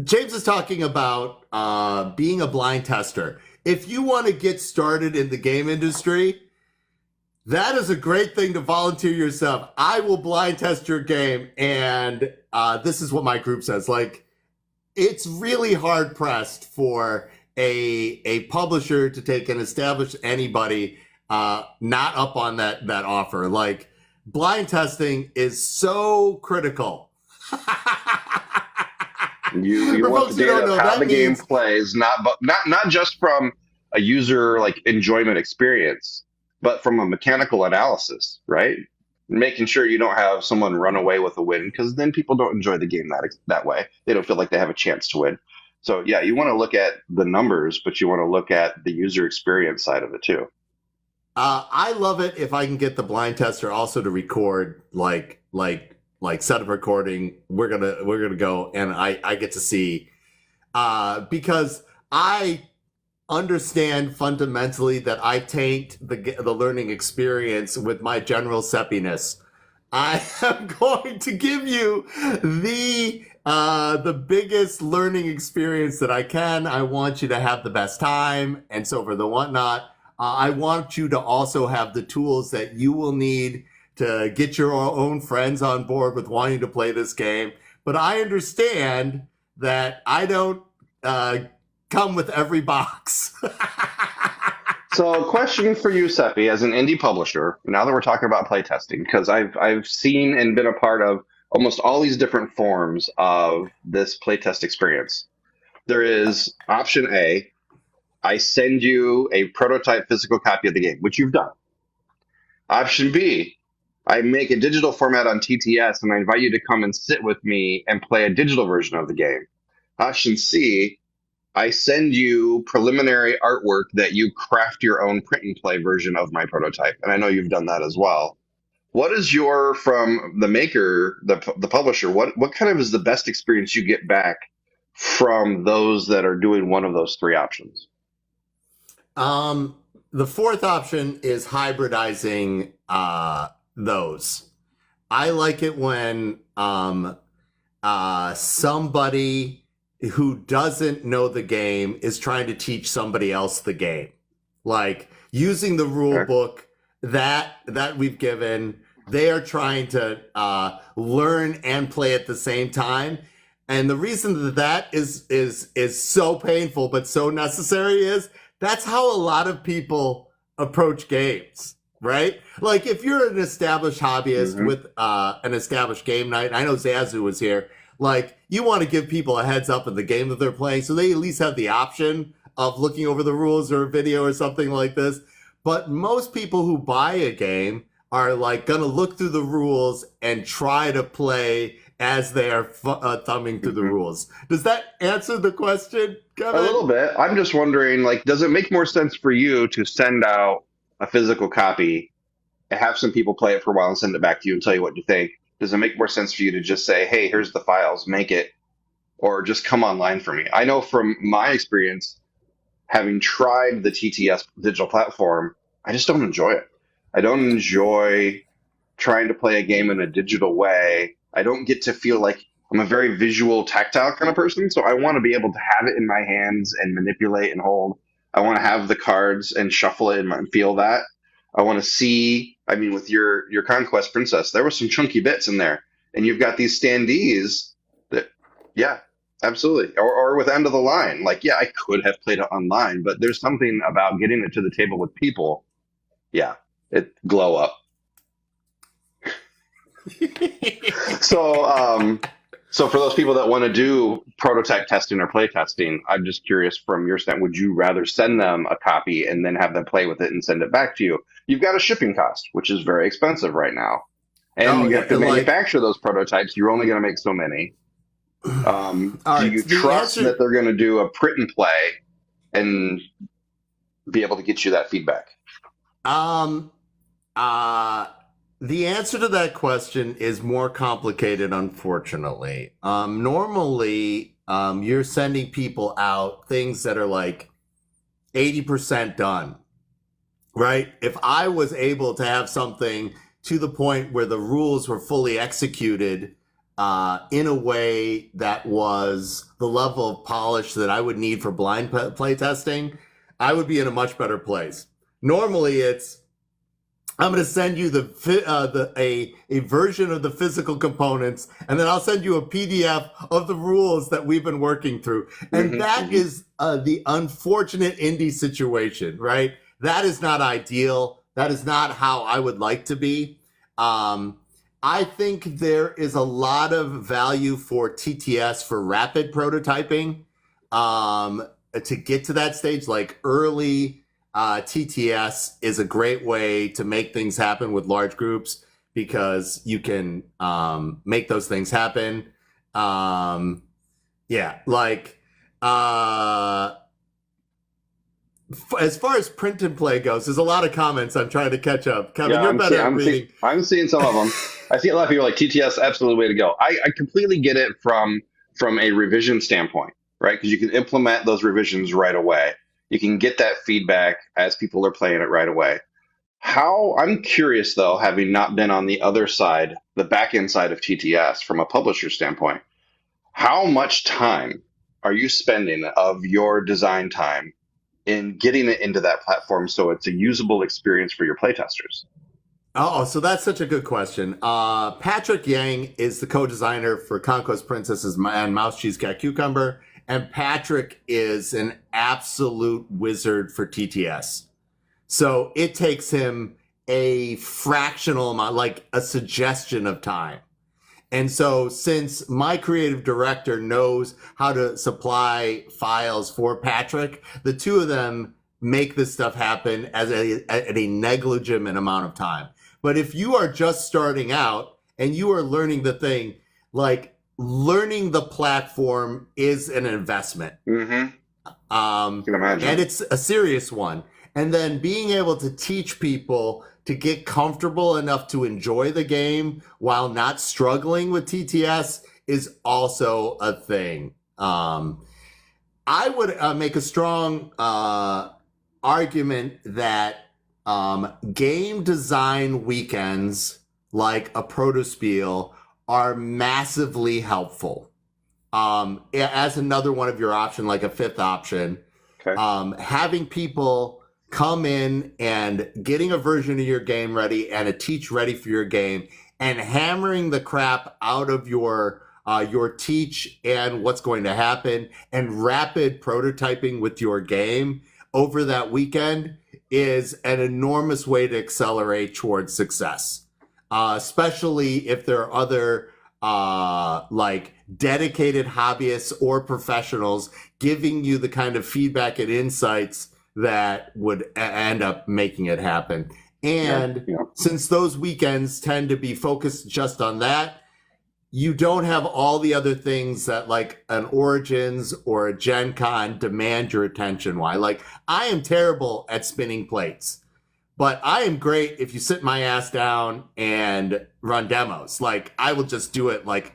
James is talking about being a blind tester. If you want to get started in the game industry, that is a great thing to volunteer yourself. I will blind test your game. And this is what my group says. Like, it's really hard pressed for a publisher to take and establish anybody not up on that offer. Like, blind testing is so critical. You want the data of how the game plays, not just from a user like enjoyment experience, but from a mechanical analysis, right? Making sure you don't have someone run away with a win, because then people don't enjoy the game that way. They don't feel like they have a chance to win. So yeah, you want to look at the numbers, but you want to look at the user experience side of it too. I love it if I can get the blind tester also to record like set up recording. We're gonna go and I get to see because I understand fundamentally that I taint the learning experience with my general seppiness. I am going to give you the biggest learning experience that I can. I want you to have the best time and so forth and whatnot. I want you to also have the tools that you will need to get your own friends on board with wanting to play this game. But I understand that I don't come with every box. So, question for you, Seppy, as an indie publisher, now that we're talking about playtesting, because I've seen and been a part of almost all these different forms of this playtest experience. There is option A, I send you a prototype physical copy of the game, which you've done. Option B, I make a digital format on TTS and I invite you to come and sit with me and play a digital version of the game. Option C, I send you preliminary artwork that you craft your own print and play version of my prototype. And I know you've done that as well. What is your, from the maker, the publisher, what kind of is the best experience you get back from those that are doing one of those three options? The fourth option is hybridizing those. I like it when somebody who doesn't know the game is trying to teach somebody else the game. Like using the rule book that we've given, they are trying to learn and play at the same time. And the reason that is so painful but so necessary is that's how a lot of people approach games, right? Like if you're an established hobbyist with an established game night, I know Zazu was here, like you want to give people a heads up in the game that they're playing so they at least have the option of looking over the rules or a video or something like this. But most people who buy a game are like going to look through the rules and try to play as they are thumbing through the rules. Does that answer the question, Kevin? A little bit. I'm just wondering, like, does it make more sense for you to send out a physical copy and have some people play it for a while and send it back to you and tell you what you think? Does it make more sense for you to just say, hey, here's the files, make it, or just come online for me? I know from my experience, having tried the TTS digital platform, I just don't enjoy it. I don't enjoy trying to play a game in a digital way. I don't get to feel like I'm a very visual, tactile kind of person. So I want to be able to have it in my hands and manipulate and hold. I want to have the cards and shuffle it and feel that. I want to see, I mean, with your Conquest Princess, there was some chunky bits in there. And you've got these standees that, yeah, absolutely. Or with End of the Line. Like, yeah, I could have played it online, but there's something about getting it to the table with people. Yeah, it glow up. So for those people that want to do prototype testing or play testing, I'm just curious from your stand, would you rather send them a copy and then have them play with it and send it back to you? You've got a shipping cost, which is very expensive right now. And Oh you yeah, have to like, manufacture those prototypes. You're only going to make so many. all Do right. you The trust answer, that they're going to do a print and play and be able to get you that feedback? um, uh, the answer to that question is more complicated, unfortunately. Normally, you're sending people out things that are like 80% done, right? If I was able to have something to the point where the rules were fully executed in a way that was the level of polish that I would need for blind play testing, I would be in a much better place. Normally, it's I'm going to send you a version of the physical components, and then I'll send you a PDF of the rules that we've been working through. And that is the unfortunate indie situation, right? That is not ideal. That is not how I would like to be. I think there is a lot of value for TTS for rapid prototyping to get to that stage, like early TTS is a great way to make things happen with large groups because you can make those things happen. Yeah, like as far as print and play goes, there's a lot of comments. I'm trying to catch up. Kevin, Yeah, you're better at reading. I'm seeing some of them. I see a lot of people like TTS, absolutely way to go. I completely get it from a revision standpoint, right? Because you can implement those revisions right away. You can get that feedback as people are playing it right away. I'm curious though, having not been on the other side, the back end side of TTS from a publisher standpoint, how much time are you spending of your design time in getting it into that platform so it's a usable experience for your playtesters? Oh, so that's such a good question. Patrick Yang is the co-designer for Conquest Princesses and Mouse Cheese Cat Cucumber, and Patrick is an absolute wizard for TTS. So it takes him a fractional amount, like a suggestion of time. And so since my creative director knows how to supply files for Patrick, the two of them make this stuff happen at a negligible amount of time. But if you are just starting out and you are learning the thing, like learning the platform is an investment. I can imagine. And it's a serious one. And then being able to teach people to get comfortable enough to enjoy the game while not struggling with TTS is also a thing. I would make a strong argument that game design weekends like a Protospiel are massively helpful. As another one of your option, like a fifth option, having people come in and getting a version of your game ready and a teach ready for your game and hammering the crap out of your teach and what's going to happen and rapid prototyping with your game over that weekend is an enormous way to accelerate towards success. Especially if there are other like dedicated hobbyists or professionals giving you the kind of feedback and insights that would end up making it happen. And since those weekends tend to be focused just on that, you don't have all the other things that like an Origins or a Gen Con demand your attention. Why? Like, I am terrible at spinning plates, but I am great if you sit my ass down and run demos. Like, I will just do it like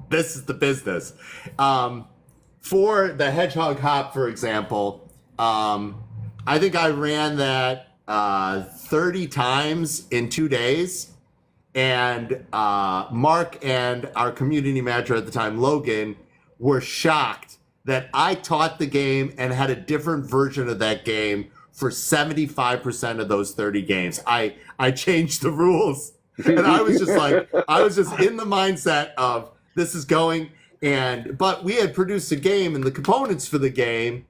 this is the business. For the Hedgehog Hop, for example, I think I ran that 30 times in 2 days. And Mark and our community manager at the time, Logan, were shocked that I taught the game and had a different version of that game for 75% of those 30 games. I changed the rules. And I was just like, I was just in the mindset of this is going. But we had produced a game and the components for the game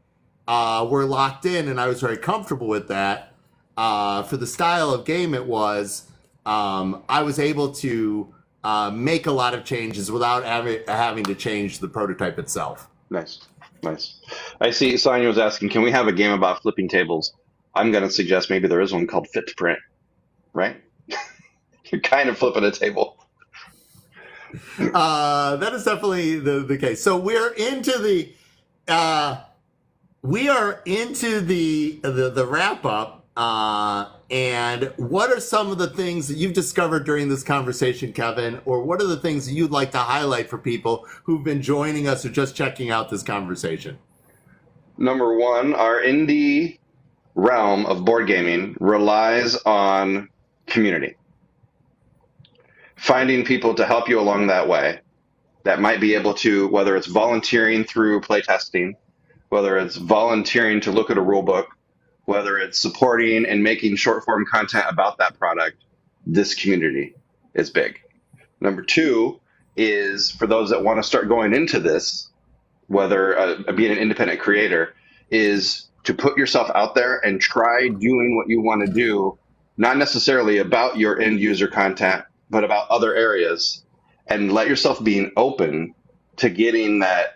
were locked in, and I was very comfortable with that. For the style of game it was, I was able to make a lot of changes without having to change the prototype itself. Nice. I see Sonia was asking, can we have a game about flipping tables? I'm going to suggest maybe there is one called Fit to Print, right? You're kind of flipping a table. That is definitely the case. So we're into the wrap up. And what are some of the things that you've discovered during this conversation, Kevin, or what are the things that you'd like to highlight for people who've been joining us or just checking out this conversation? Number one, our indie realm of board gaming relies on community. Finding people to help you along that way that might be able to, whether it's volunteering through playtesting, whether it's volunteering to look at a rule book, whether it's supporting and making short form content about that product, this community is big. Number two is for those that want to start going into this, whether being an independent creator, is to put yourself out there and try doing what you want to do, not necessarily about your end user content, but about other areas, and let yourself being open to getting that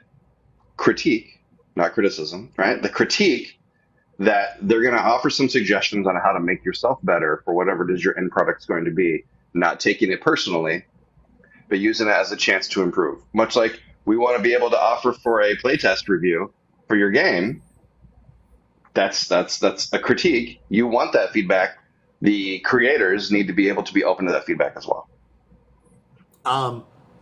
critique, not criticism, right? The critique that they're going to offer some suggestions on how to make yourself better for whatever it is your end product's going to be, not taking it personally, but using it as a chance to improve. Much like we want to be able to offer for a playtest review for your game, that's a critique. You want that feedback. The creators need to be able to be open to that feedback as well.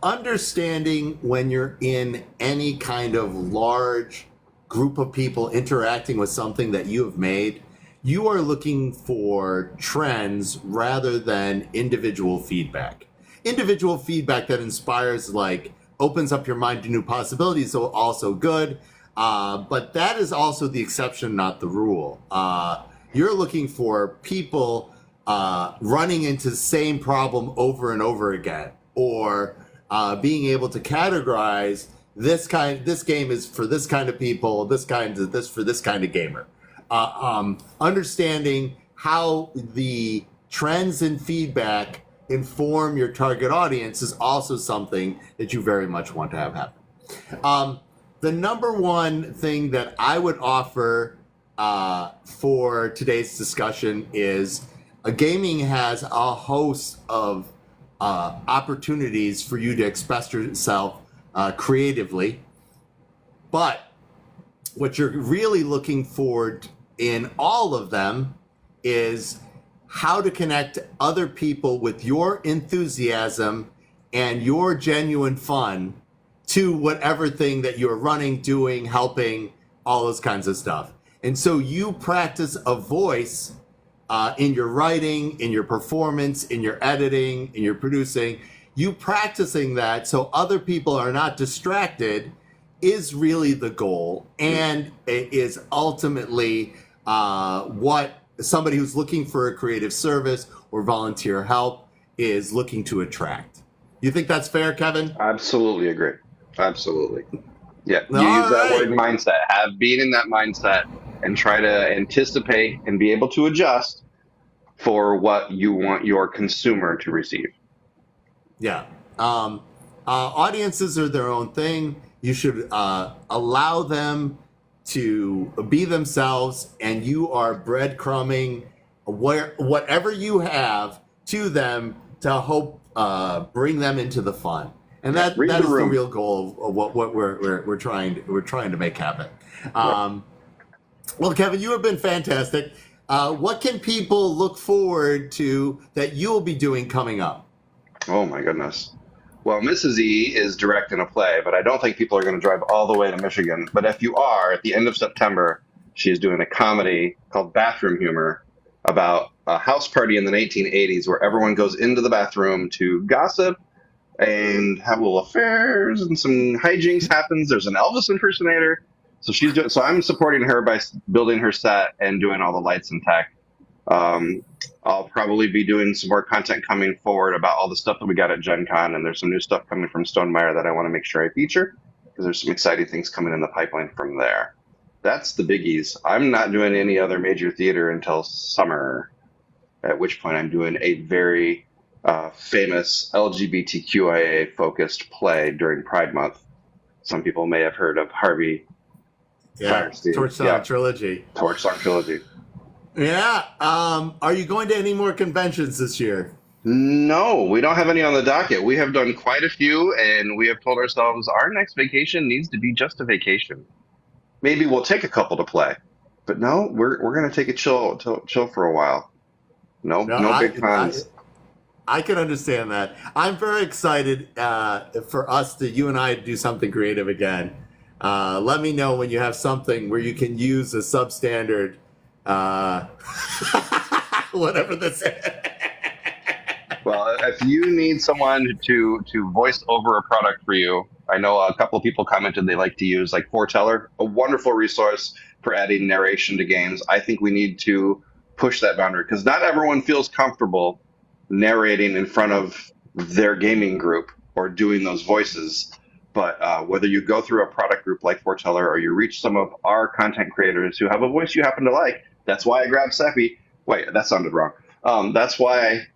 Understanding when you're in any kind of large group of people interacting with something that you have made, you are looking for trends rather than individual feedback. Individual feedback that inspires, like, opens up your mind to new possibilities, so also good. But that is also the exception, not the rule. You're looking for people running into the same problem over and over again, or being able to categorize this game is for this kind of people, this for this kind of gamer. Understanding how the trends and feedback inform your target audience is also something that you very much want to have happen. The number one thing that I would offer for today's discussion is gaming has a host of opportunities for you to express yourself creatively, but what you're really looking for in all of them is how to connect other people with your enthusiasm and your genuine fun to whatever thing that you're running, doing, helping, all those kinds of stuff. And so you practice a voice in your writing, in your performance, in your editing, in your producing. You practicing that so other people are not distracted is really the goal, and it is ultimately what somebody who's looking for a creative service or volunteer help is looking to attract. You think that's fair, Kevin? Absolutely agree. Absolutely. Yeah. You All use that right. word mindset. Being in that mindset and try to anticipate and be able to adjust for what you want your consumer to receive. Yeah. Audiences are their own thing. You should allow them to be themselves, and you are breadcrumbing whatever you have to them to hope bring them into the fun. And that is the real goal of what we're trying to make happen. Well, Kevin, you have been fantastic. What can people look forward to that you'll be doing coming up? Oh my goodness. Well, Mrs. E is directing a play, but I don't think people are going to drive all the way to Michigan. But if you are, at the end of September, she's doing a comedy called Bathroom Humor about a house party in the 1980s where everyone goes into the bathroom to gossip and have little affairs, and some hijinks happens. There's an Elvis impersonator. So I'm supporting her by building her set and doing all the lights and tech. I'll probably be doing some more content coming forward about all the stuff that we got at Gen Con, and there's some new stuff coming from Stonemeyer that I want to make sure I feature, because there's some exciting things coming in the pipeline from there. That's the biggies. I'm not doing any other major theater until summer, at which point I'm doing a very famous LGBTQIA focused play during Pride Month. Some people may have heard of Harvey Firestein. Torch Song Trilogy. Torch Song Trilogy. Yeah. Are you going to any more conventions this year? No, we don't have any on the docket. We have done quite a few, and we have told ourselves our next vacation needs to be just a vacation. Maybe we'll take a couple to play, but no, we're gonna take a chill for a while. No big cons. I can understand that. I'm very excited for us you and I to do something creative again. Let me know when you have something where you can use a substandard, whatever this is. Well, if you need someone to voice over a product for you, I know a couple of people commented they like to use like Foreteller, a wonderful resource for adding narration to games. I think we need to push that boundary because not everyone feels comfortable narrating in front of their gaming group or doing those voices. But whether you go through a product group like Foreteller or you reach some of our content creators who have a voice you happen to like, that's why I grabbed Seppy. Wait, that sounded wrong. That's why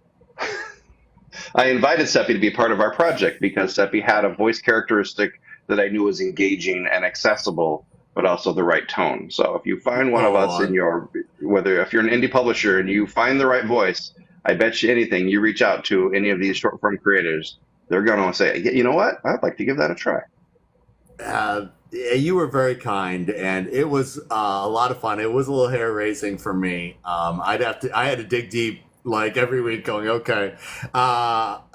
I invited Seppy to be part of our project because Seppy had a voice characteristic that I knew was engaging and accessible, but also the right tone. So if you find one of us if you're an indie publisher and you find the right voice, I bet you anything, you reach out to any of these short form creators, they're going to say, you know what? I'd like to give that a try. You were very kind, and it was a lot of fun. It was a little hair raising for me. I had to dig deep like every week going, okay. But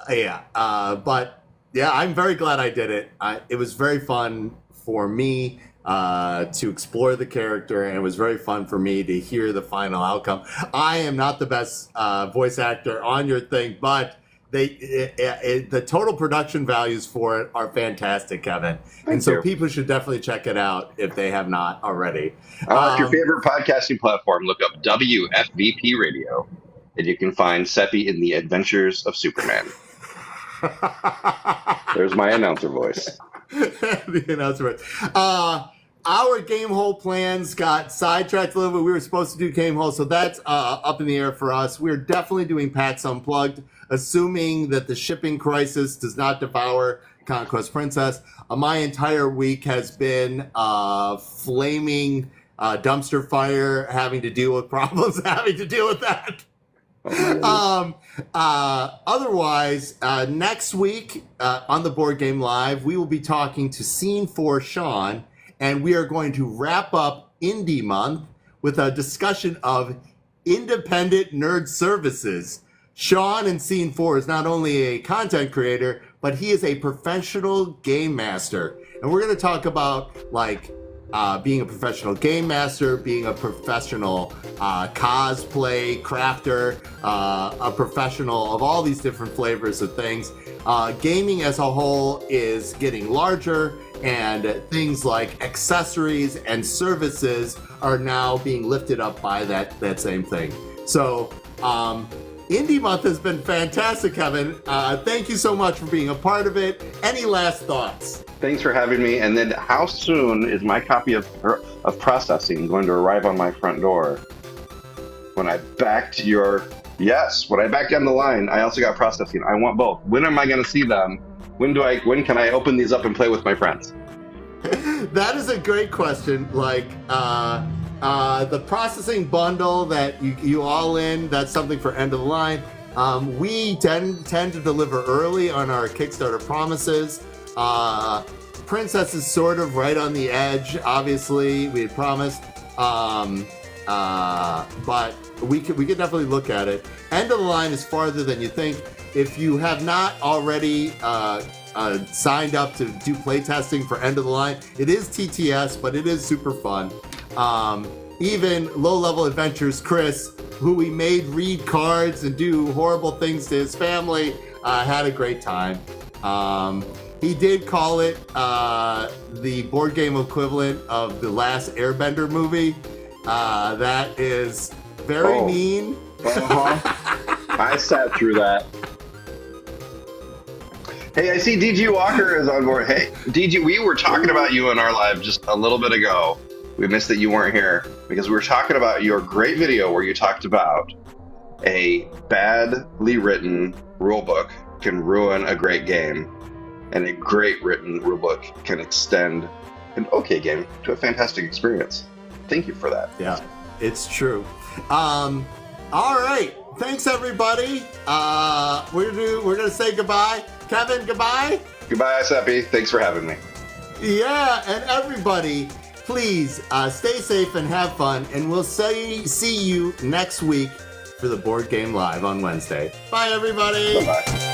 yeah, I'm very glad I did it. It was very fun for me to explore the character, and it was very fun for me to hear the final outcome. I am not the best voice actor on your thing, but the total production values for it are fantastic, Kevin. Thank you. People should definitely check it out if they have not already. Your favorite podcasting platform, look up WFVP Radio, and you can find Seppy in the Adventures of Superman. There's my announcer voice. The announcer voice. Our game hole plans got sidetracked a little bit. We were supposed to do game hole, so that's up in the air for us. We're definitely doing PAX Unplugged, assuming that the shipping crisis does not devour Conquest Princess. My entire week has been flaming dumpster fire, having to deal with problems, having to deal with that. Otherwise, next week on the Board Game Live, we will be talking to Scene 4 Sean, and we are going to wrap up Indie Month with a discussion of independent nerd services. Sean in Scene 4 is not only a content creator, but he is a professional game master. And we're going to talk about being a professional game master, being a professional cosplay crafter, a professional of all these different flavors of things. Gaming as a whole is getting larger, and things like accessories and services are now being lifted up by that same thing. So Indie Month has been fantastic, Kevin. Thank you so much for being a part of it. Any last thoughts? Thanks for having me. And then how soon is my copy of Processing going to arrive on my front door? When I backed down the line, I also got Processing. I want both. When am I going to see them? When can I open these up and play with my friends? That is a great question. The Processing bundle that you all in, that's something for end of the line. We tend to deliver early on our Kickstarter promises. Princess is sort of right on the edge, obviously, we had promised. But we could definitely look at it. End of the line is farther than you think. If you have not already signed up to do playtesting for End of the Line, it is TTS, but it is super fun. Even Low Level Adventures, Chris, who we made read cards and do horrible things to his family, had a great time. He did call it the board game equivalent of the last Airbender movie. That is very mean. I sat through that. Hey, I see DG Walker is on board. Hey, DG, we were talking about you in our live just a little bit ago. We missed that you weren't here because we were talking about your great video where you talked about a badly written rulebook can ruin a great game, and a great written rulebook can extend an okay game to a fantastic experience. Thank you for that. Yeah, it's true. All right. Thanks, everybody. We're gonna say goodbye. Kevin, goodbye. Goodbye, Seppy. Thanks for having me. Yeah, and everybody, please stay safe and have fun, and we'll see you next week for the Board Game Live on Wednesday. Bye, everybody. Bye-bye.